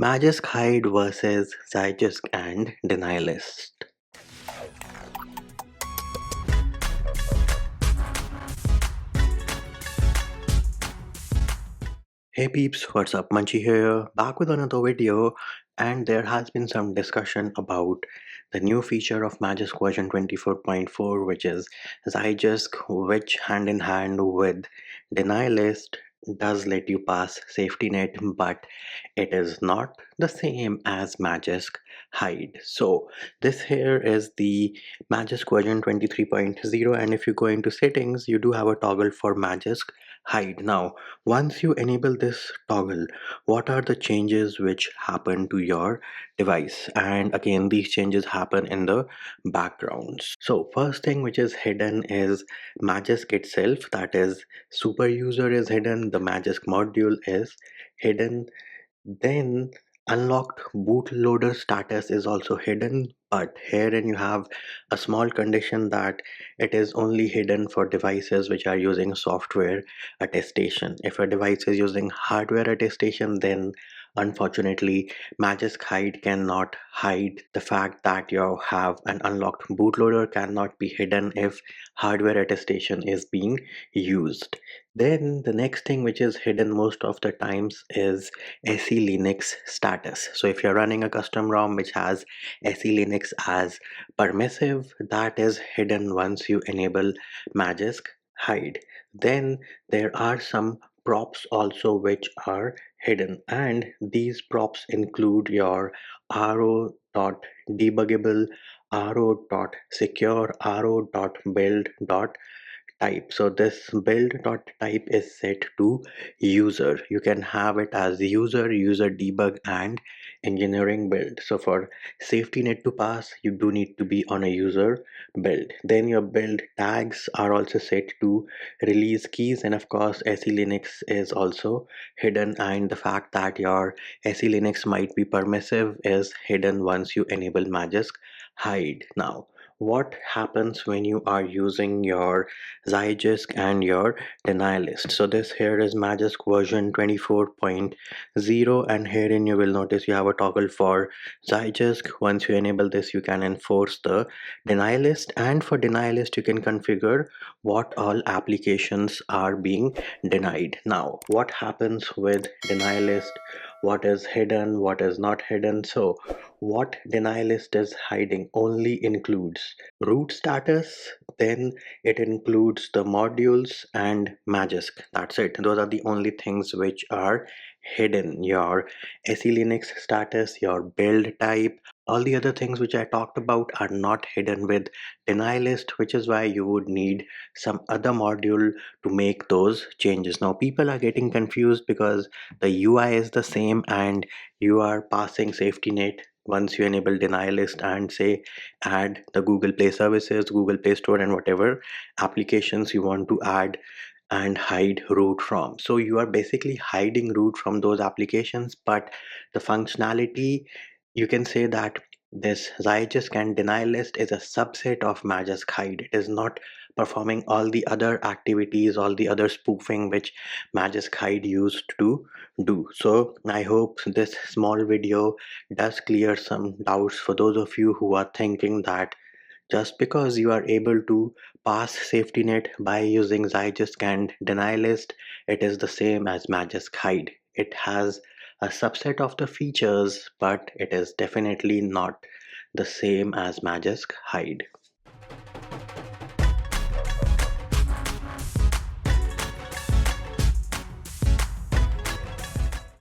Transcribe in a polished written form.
Magisk Hide versus Zygisk and DenyList. Hey peeps, what's up? Munchie here, back with another video, and there has been some discussion about the new feature of Magisk version 24.4, which is Zygisk, which hand in hand with DenyList does let you pass safetynet, but it is not the same as Magisk Hide. So this here is the Magisk version 23.0, and if you go into settings, you do have a toggle for Magisk Hide. Now once you enable this toggle, what are the changes which happen to your device? And again, these changes happen in the backgrounds. So first thing which is hidden is Magisk itself, that is super user is hidden, the Magisk module is hidden, then unlocked bootloader status is also hidden, but herein you have a small condition that it is only hidden for devices which are using software attestation. If a device is using hardware attestation, then unfortunately Magisk Hide cannot hide the fact that you have an unlocked bootloader, cannot be hidden if hardware attestation is being used. Then the next thing which is hidden most of the times is SE Linux status. So if you're running a custom ROM which has SE Linux as permissive, that is hidden once you enable Magisk Hide. Then there are some props also which are hidden, and these props include your ro.debuggable, ro.secure, ro.build.type. So this build.type is set to user. You can have it as user debug, and engineering build. So for safety net to pass, you do need to be on a user build. Then your build tags are also set to release keys, and of course SE Linux is also hidden, and the fact that your SE Linux might be permissive is hidden once you enable Magisk Hide. Now what happens when you are using your Zygisk and your DenyList? So this here is Magisk version 24.0, and herein you will notice you have a toggle for Zygisk. Once you enable this, you can enforce the DenyList, and for DenyList you can configure what all applications are being denied. Now what happens with DenyList, what is hidden, what is not hidden? So what DenyList is hiding only includes root status, then it includes the modules and Magisk. That's it. Those are the only things which are hidden. Your SE Linux status, your build type, all the other things which I talked about are not hidden with DenyList, which is why you would need some other module to make those changes. Now people are getting confused because the UI is the same and you are passing safety net once you enable DenyList and say add the Google Play services, Google Play Store, and whatever applications you want to add and hide root from. So you are basically hiding root from those applications, but the functionality, you can say that this Zygisk and DenyList is a subset of Magisk Hide. It is not performing all the other activities, all the other spoofing which Magisk Hide used to do. So I hope this small video does clear some doubts for those of you who are thinking that just because you are able to pass safety net by using Zygisk and DenyList, it is the same as Magisk Hide. It has a subset of the features, but it is definitely not the same as Magisk Hide.